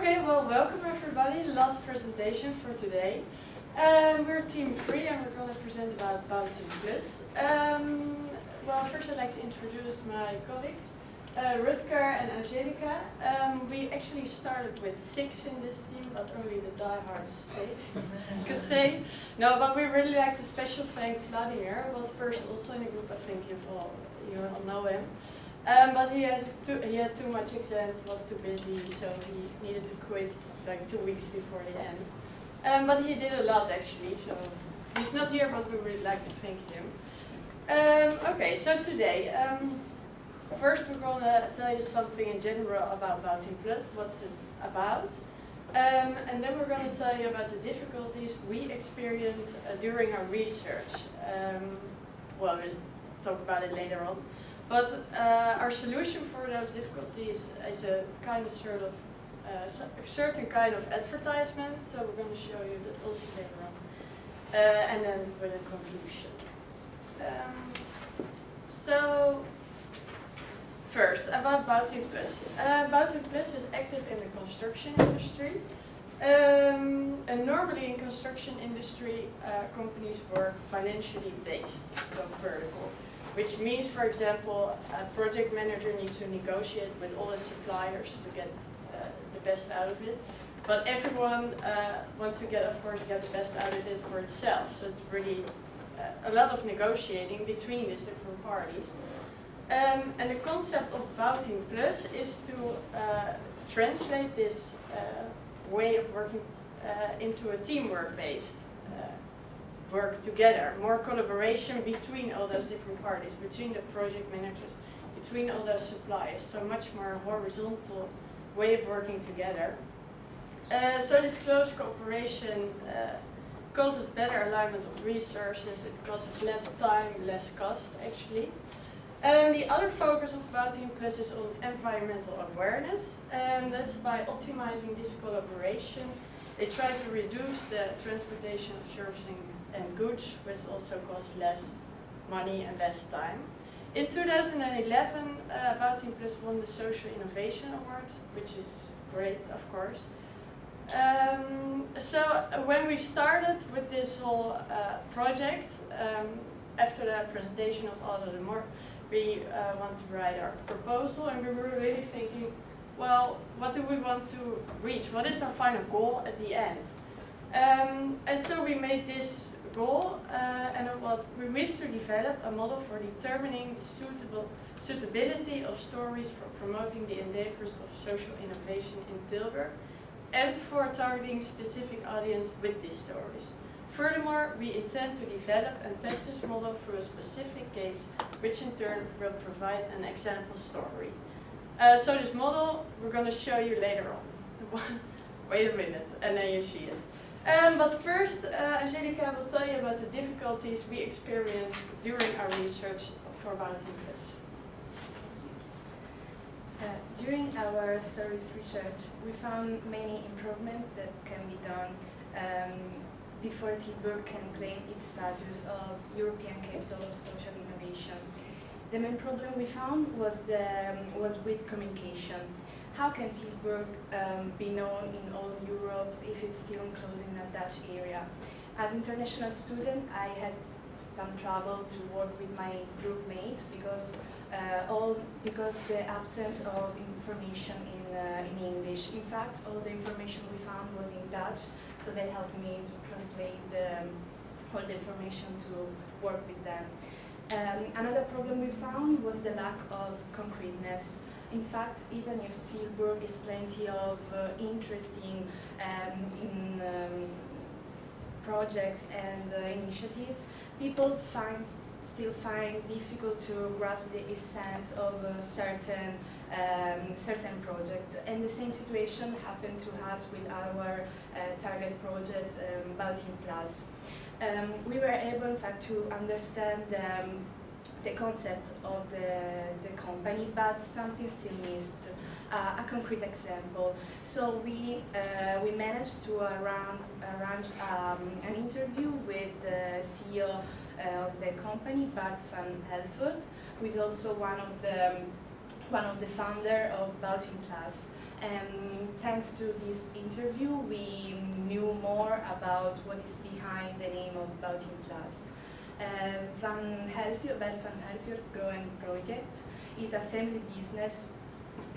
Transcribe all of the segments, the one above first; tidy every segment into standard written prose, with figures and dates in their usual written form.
Okay, well, welcome everybody. Last presentation for today. We're team 3 and we're going to present about Bouwteam Plus. Well, first I'd like to introduce my colleagues, Rutger and Angelica. We actually started with 6 in this team, but only the diehards could say. No, but we really like to special thank Vladimir. He was first also in the group, I think you all know him. But he had too much exams, was too busy, so he needed to quit like 2 weeks before the end. But he did a lot actually, so he's not here, but we would like to thank him. Okay, so today, first we're going to tell you something in general about Bouwteam Plus, what's it about. And then we're going to tell you about the difficulties we experienced during our research. Well, we'll talk about it later on. But our solution for those difficulties is a kind of certain kind of advertisement. So we're going to show you that also later on, and then with a conclusion. So first about Bouwteam Plus. Bouwteam Plus is active in the construction industry, and normally in construction industry, companies work financially based, so vertical. Which means, for example, a project manager needs to negotiate with all his suppliers to get the best out of it. But everyone wants to of course, get the best out of it for itself. So it's really a lot of negotiating between these different parties. And the concept of Bouwteam Plus is to translate this way of working into a teamwork-based work together, more collaboration between all those different parties, between the project managers, between all those suppliers, so much more horizontal way of working together. So this close cooperation causes better alignment of resources, it causes less time, less cost actually. And the other focus of Bouwteam Plus is on environmental awareness, and that's by optimizing this collaboration. They try to reduce the transportation of servicing and goods, which also costs less money and less time. In 2011, Bouwteam Plus won the Social Innovation Awards, which is great, of course. So when we started with this whole project, after the presentation of all of the more, we want to write our proposal, and we were really thinking, well, what do we want to reach? What is our final goal at the end? And so we made this goal, and it was we wish to develop a model for determining the suitability of stories for promoting the endeavors of social innovation in Tilburg, and for targeting specific audience with these stories. Furthermore, we intend to develop and test this model through a specific case, which in turn will provide an example story. So this model we're going to show you later on. Wait a minute, and then you see it. But first, Angelica will tell you about the difficulties we experienced during our research for Bouwteam Plus. During our stories research, we found many improvements that can be done before Tilburg can claim its status of European Capital of Social Innovation. The main problem we found was with communication. How can Tilburg be known in all Europe if it's still enclosed in a Dutch area? As international student, I had some trouble to work with my group mates because the absence of information in English. In fact, all the information we found was in Dutch, so they helped me to translate all the information to work with them. Another problem we found was the lack of concreteness. In fact, even if Tilburg is plenty of interesting projects and initiatives, people still find difficult to grasp the essence of a certain project. And the same situation happened to us with our target project, Bouwteam Plus. We were able, in fact, to understand the concept of the company, but something still missed, a concrete example. So we managed to arrange an interview with the CEO of the company, Bart van Helvoort, who is also one of the founder of Bouwteam Plus. thanks to this interview, we knew more about what is behind the name of Bouwteam Plus. Bel Van Helfier Growing Project is a family business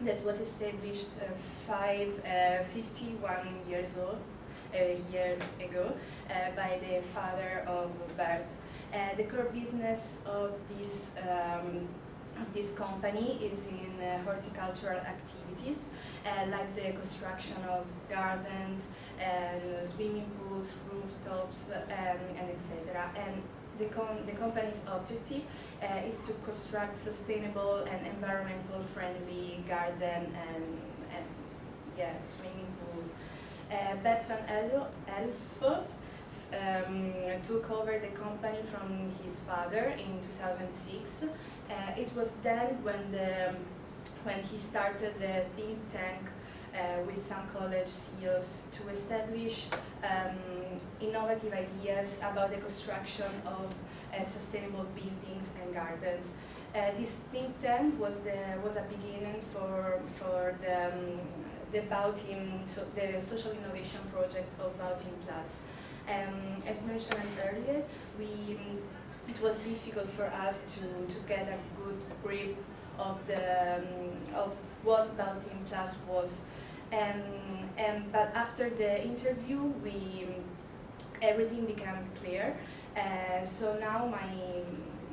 that was established 51 years old, a year ago, by the father of Bert. The core business of this company is in horticultural activities, like the construction of gardens, swimming pools, rooftops, and etc. And the company's objective is to construct sustainable and environmental friendly garden and swimming pool. Bert van Helvoort took over the company from his father in 2006. It was then when he started the think tank with some college CEOs to establish innovative ideas about the construction of sustainable buildings and gardens. This think tank was a beginning for the Bouwteam, the social innovation project of Bouwteam Plus. As mentioned earlier, it was difficult for us to get a good grip of what Bouwteam Plus was. But after the interview, everything became clear. So now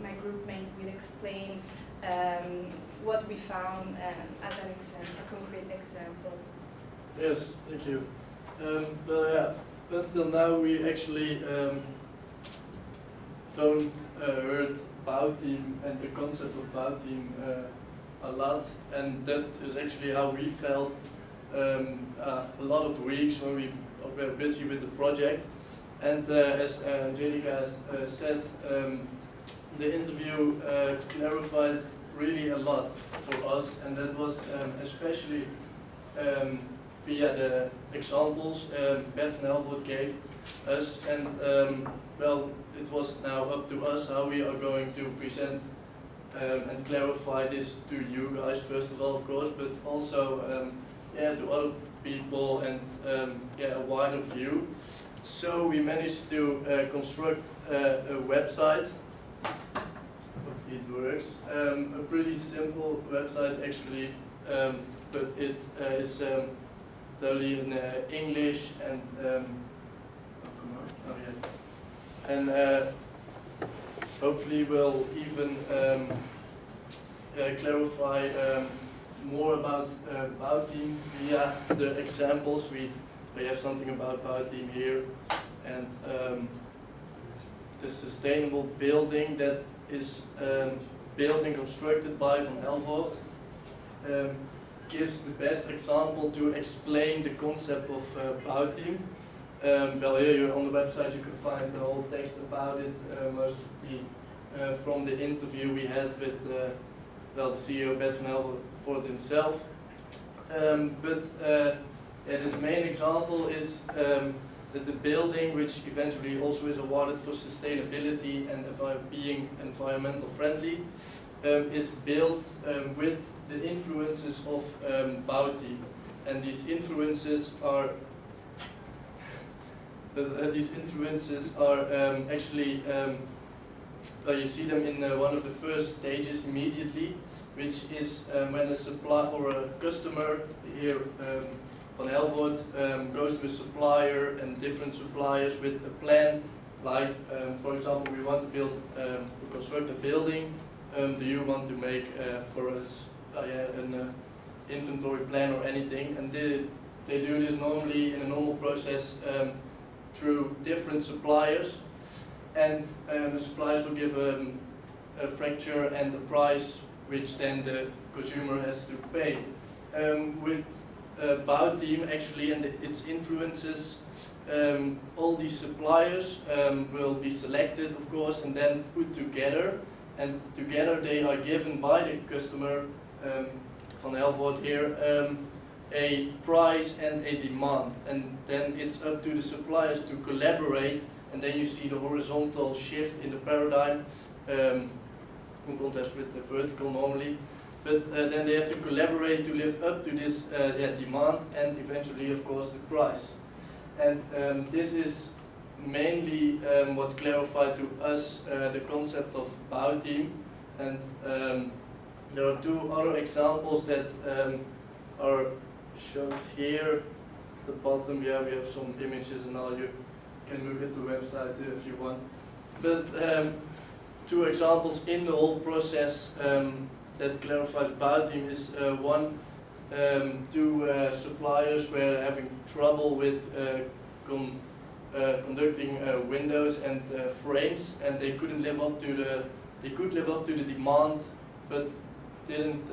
my group mate will explain what we found as an example, a concrete example. Yes, thank you. Well, yeah, until now we actually don't heard Bouwteam and the concept of Bouwteam a lot, and that is actually how we felt a lot of weeks when we were busy with the project. And as Angelica said, the interview clarified really a lot for us, and that was especially via the examples Bert van Helvoort gave us. And well, it was now up to us how we are going to present and clarify this to you guys, first of all, of course, but also to other people and a wider view. So we managed to construct a website. Hopefully it works. A pretty simple website actually, but it is totally in English and hopefully we'll even clarify more about Bouwteam via the examples. We have something about Bouwteam here, and the sustainable building that is built and constructed by Van Helvoort gives the best example to explain the concept of Bouwteam. Well, here on the website you can find the whole text about it, mostly from the interview we had with the CEO Bert van Helvoort himself. His main example is that the building, which eventually also is awarded for sustainability and being environmental friendly, is built with the influences of Bouwteam, and these influences are actually you see them in one of the first stages immediately, which is when a supplier or a customer here Van Helvoort goes to a supplier and different suppliers with a plan, like for example we want to construct a building. Do you want to make for us an inventory plan or anything? And they do this normally in a normal process through different suppliers, and the suppliers will give a fracture and a price which then the consumer has to pay. With Bouwteam actually and its influences, all these suppliers will be selected, of course, and then put together, and together they are given by the customer, Van Helvoort here, a price and a demand, and then it's up to the suppliers to collaborate, and then you see the horizontal shift in the paradigm in contrast with the vertical normally. but then they have to collaborate to live up to this demand and eventually, of course, the price. And this is mainly what clarified to us the concept of Bouwteam. And there are two other examples that are showed here at the bottom. Yeah, we have some images and all. You can look at the website if you want. But two examples in the whole process that clarifies Bouwteam is one, two suppliers were having trouble with conducting windows and frames, and they couldn't live up to the demand, but didn't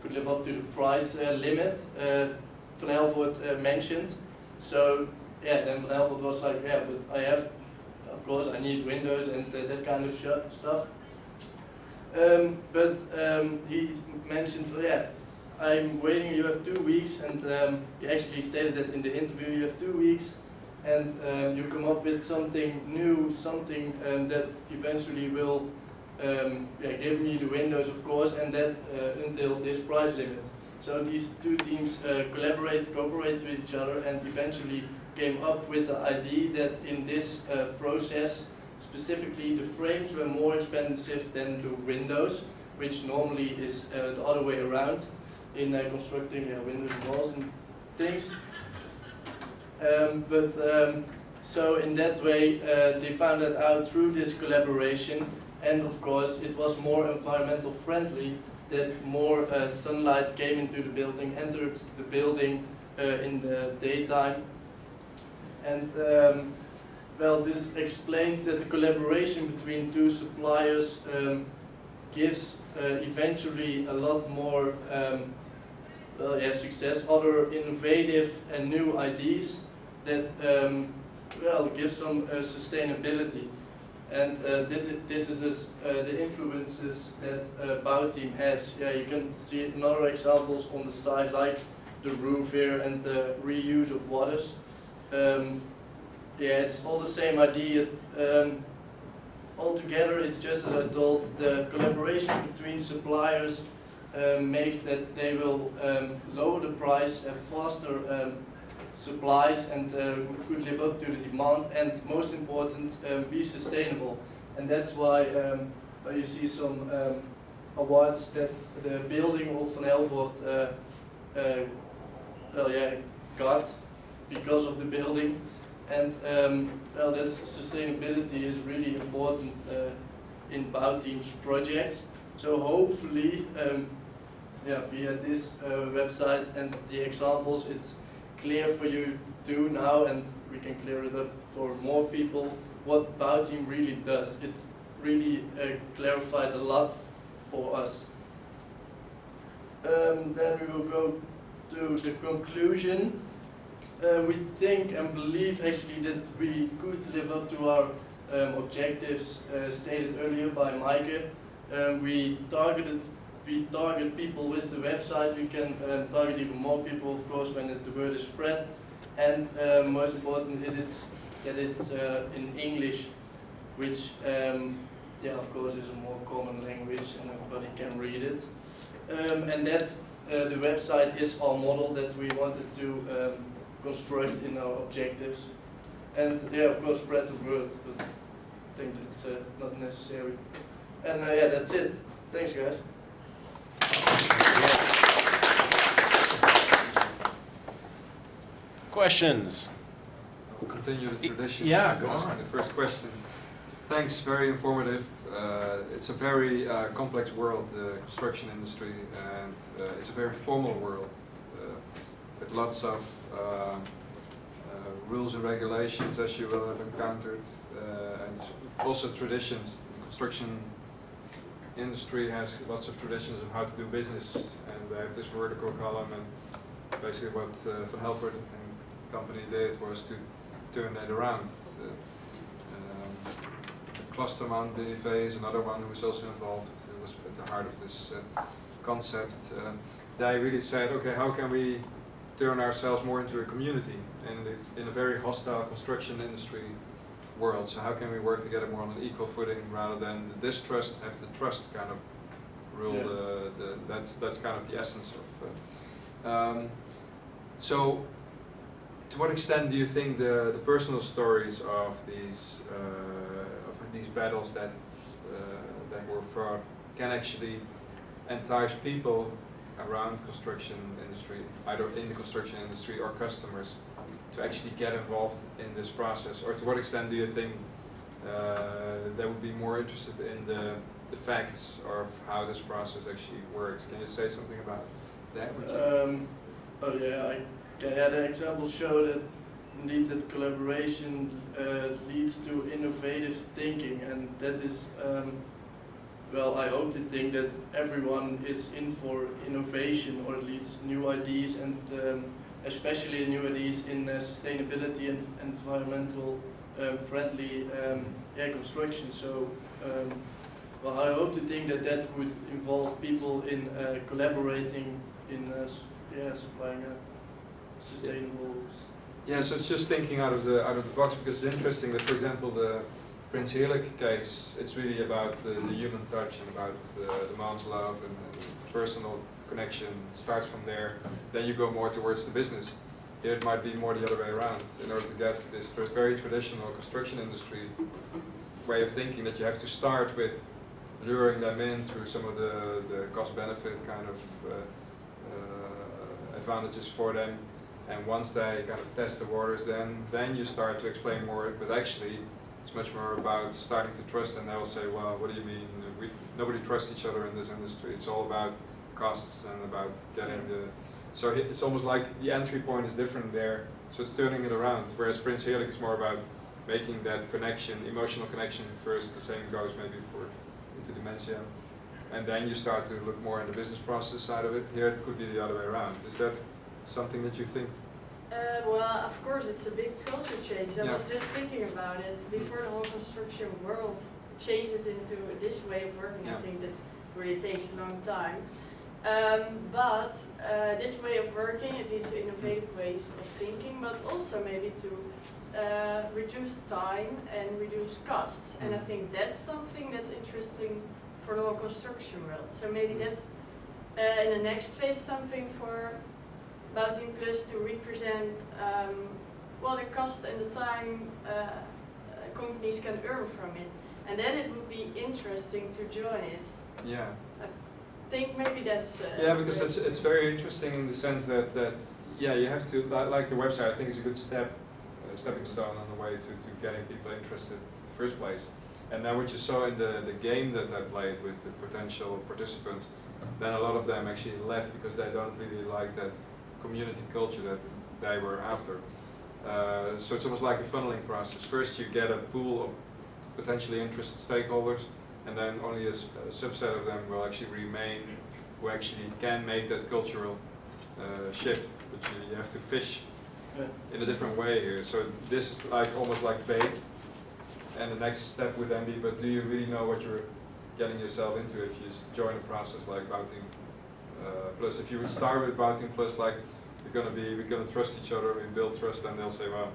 could live up to the price limit Van Helvoort mentioned. So yeah, then Van Helvoort was like, yeah, but of course I need windows and that kind of stuff. But he mentioned, yeah, I'm waiting, you have 2 weeks, and he actually stated that in the interview, you have 2 weeks, and you come up with something new, something that eventually will give me the windows, of course, and that until this price limit. So these two teams cooperated with each other, and eventually came up with the idea that in this process, specifically the frames were more expensive than the windows, which normally is the other way around in constructing windows and walls and things. So in that way they found that out through this collaboration, and of course it was more environmental friendly, that more sunlight came into the building, entered the building in the daytime. And well, this explains that the collaboration between two suppliers gives eventually a lot more success, other innovative and new ideas that give some sustainability. And this is the influences that Bouwteam has. Yeah, you can see another examples on the side, like the roof here and the reuse of waters. Yeah, it's all the same idea. Altogether, it's just as I told, the collaboration between suppliers makes that they will lower the price, have faster supplies, and could live up to the demand, and most important, be sustainable. And that's why you see some awards that the building of Van Helvoort got because of the building. And that sustainability is really important in Bouwteam's projects. So hopefully, via this website and the examples, it's clear for you too now, and we can clear it up for more people what Bouwteam really does. It really clarified a lot for us. Then we will go to the conclusion. We think and believe actually that we could live up to our objectives stated earlier by Maaike. We target people with the website. We can target even more people, of course, when the word is spread. And most important, that it's in English, which of course is a more common language and everybody can read it. And that the website is our model that we wanted to construct in our objectives, and of course spread the word, but I think that's not necessary. And that's it. Thanks, guys. Questions? We'll continue the tradition. Yeah, go Asking on. the first question. Thanks, very informative. It's a very complex world, the construction industry, and it's a very formal world with lots of rules and regulations, as you will have encountered, and also traditions. The construction industry has lots of traditions of how to do business, and they have this vertical column, and basically what Van Helvoort and company did was to turn that around. Clusterman BV is another one who was also involved, who was at the heart of this concept. They really said, okay, how can we turn ourselves more into a community? And it's in a very hostile construction industry world, so how can we work together more on an equal footing rather than the distrust, have the trust kind of rule. Yeah. That's kind of the essence of. So, to what extent do you think the personal stories of these battles that were fought can actually entice people around construction industry, either in the construction industry or customers, to actually get involved in this process? Or to what extent do you think they would be more interested in the facts of how this process actually works? Can you say something about that? Oh yeah, the examples show that indeed that collaboration leads to innovative thinking, and that is, well, I hope to think that everyone is in for innovation, or at least new ideas, and especially new ideas in sustainability and environmental friendly construction. So, well, I hope to think that that would involve people in collaborating in supplying sustainable. Yeah, so it's just thinking out of the box, because it's interesting that, for example, the Prince Heerlijk case, it's really about the human touch and about the mom's love and personal connection starts from there. Then you go more towards the business. Here it might be more the other way around. In order to get this very traditional construction industry way of thinking, that you have to start with luring them in through some of the cost-benefit kind of advantages for them. And once they kind of test the waters, then you start to explain more. But actually, it's much more about starting to trust, and they will say, well, what do you mean? Nobody trusts each other in this industry. It's all about costs and about getting the... So it's almost like the entry point is different there, so it's turning it around. Whereas Prince Heerlijk is more about making that connection, emotional connection first. The same goes maybe for into dementia. And then you start to look more at the business process side of it. Here it could be the other way around. Is that something that you think? Well, of course, it's a big culture change. I Yeah. was just thinking about it. Before the whole construction world changes into this way of working, Yeah. I think that really takes a long time. But this way of working, these innovative ways of thinking, but also maybe to reduce time and reduce costs. And I think that's something that's interesting for the whole construction world. So maybe that's in the next phase something for Bouwteam Plus to represent well, the cost and the time companies can earn from it. And then it would be interesting to join it. Yeah. I think maybe that's... Yeah, because it's very interesting in the sense that yeah, you have to, like the website, I think is a good stepping stone on the way to getting people interested in the first place. And then what you saw in the game that I played with the potential participants, then a lot of them actually left because they don't really like that community culture that they were after. So it's almost like a funneling process. First you get a pool of potentially interested stakeholders, and then only a subset of them will actually remain who actually can make that cultural shift. But you have to fish in a different way here. So this is like almost like bait, and the next step would then be, but do you really know what you're getting yourself into if you join a process like Bouwteam Plus? If you would start with Bouwteam Plus, like we're gonna trust each other, we build trust, and they'll say, well,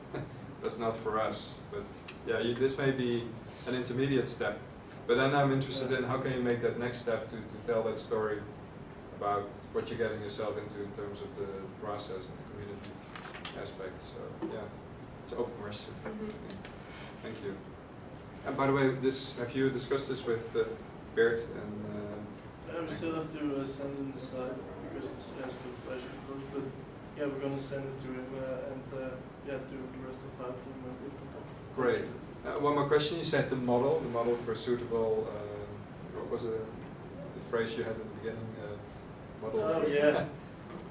that's not for us. But yeah, this may be an intermediate step. But then I'm interested in how can you make that next step to tell that story about what you're getting yourself into in terms of the process and the community aspect. So yeah, it's an open question. Thank you. And by the way, have you discussed this with Bert and? We still have to send him the site because it's still fresh, of course. But yeah, we're gonna send it to him and to the rest of our team. Great. One more question. You said the model for suitable. What was the phrase you had at the beginning? Model. Oh yeah.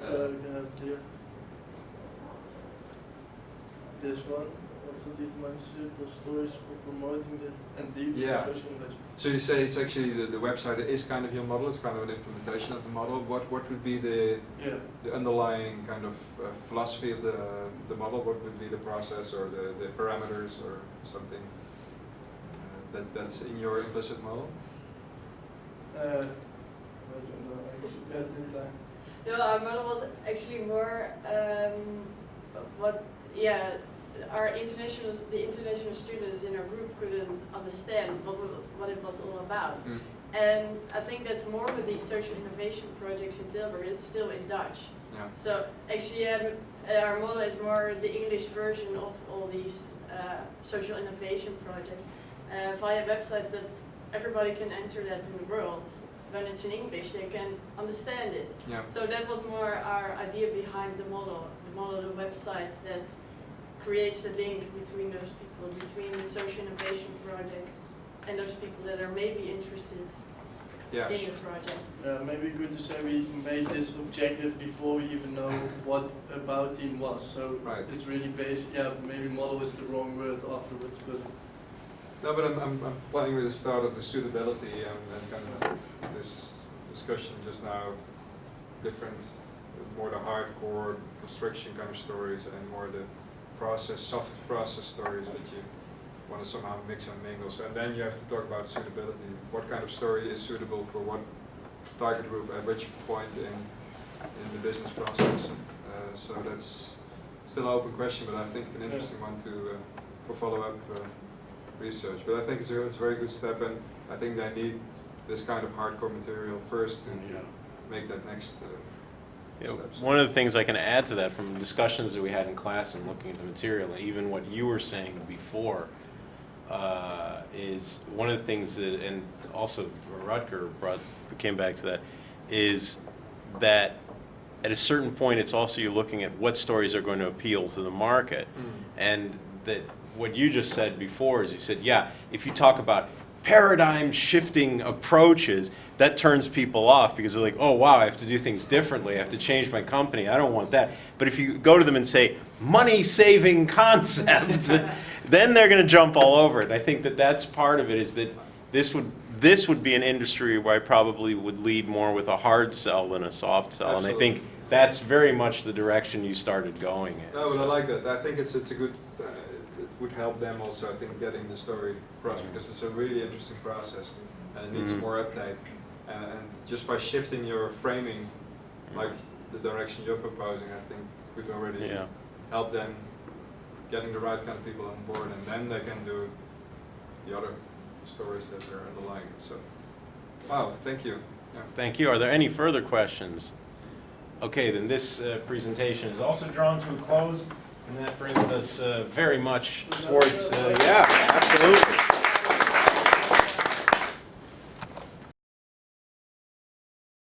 We can have it here. This one. Stories for promoting and deep discussion. So you say it's actually the website is kind of your model. It's kind of an implementation of the model. What would be the underlying kind of philosophy of the model? What would be the process or the parameters or something that's in your implicit model? I don't know. Actually, at the time. No, our model was actually more the international students in our group couldn't understand what it was all about. And I think that's more with these social innovation projects in Tilburg, it's still in Dutch. Yeah. So actually our model is more the English version of all these social innovation projects via websites that everybody can enter that in the world. When it's in English, they can understand it. Yeah. So that was more our idea behind the model, the website that creates the link between those people, between the social innovation project and those people that are maybe interested Yeah. in the project. Maybe good to say we made this objective before we even know what a Bouwteam was. So Right. it's really basic. Yeah, maybe model is the wrong word afterwards, but No, but I'm playing with the start of the suitability and kind of this discussion just now, different, more the hardcore construction kind of stories and more the soft process stories that you want to somehow mix and mingle. So, and then you have to talk about suitability. What kind of story is suitable for what target group at which point in the business process? So that's still an open question, but I think an interesting one to for follow-up research. But I think it's a very good step, and I think they need this kind of hardcore material first to make that next steps. One of the things I can add to that from discussions that we had in class and looking at the material, and even what you were saying before, is one of the things that, and also Rutger came back to that, is that at a certain point it's also you're looking at what stories are going to appeal to the market. And that what you just said before is you said, yeah, if you talk about paradigm shifting approaches, that turns people off because they're like, oh wow, I have to do things differently, I have to change my company, I don't want that. But if you go to them and say, money saving concept, then they're going to jump all over it. And I think that that's part of it, is that this would be an industry where I probably would lead more with a hard sell than a soft sell. Absolutely. And I think that's very much the direction you started going in. No, but I like that. I think it's a good, it would help them also, I think, getting the story across, because it's a really interesting process and it needs more update. And just by shifting your framing, like the direction you're proposing, I think could already help them getting the right kind of people on board, and then they can do the other stories that are underlying it. So, wow, thank you. Yeah. Thank you. Are there any further questions? Okay, then this presentation is also drawn to a close, and that brings us very much towards, yeah, absolutely.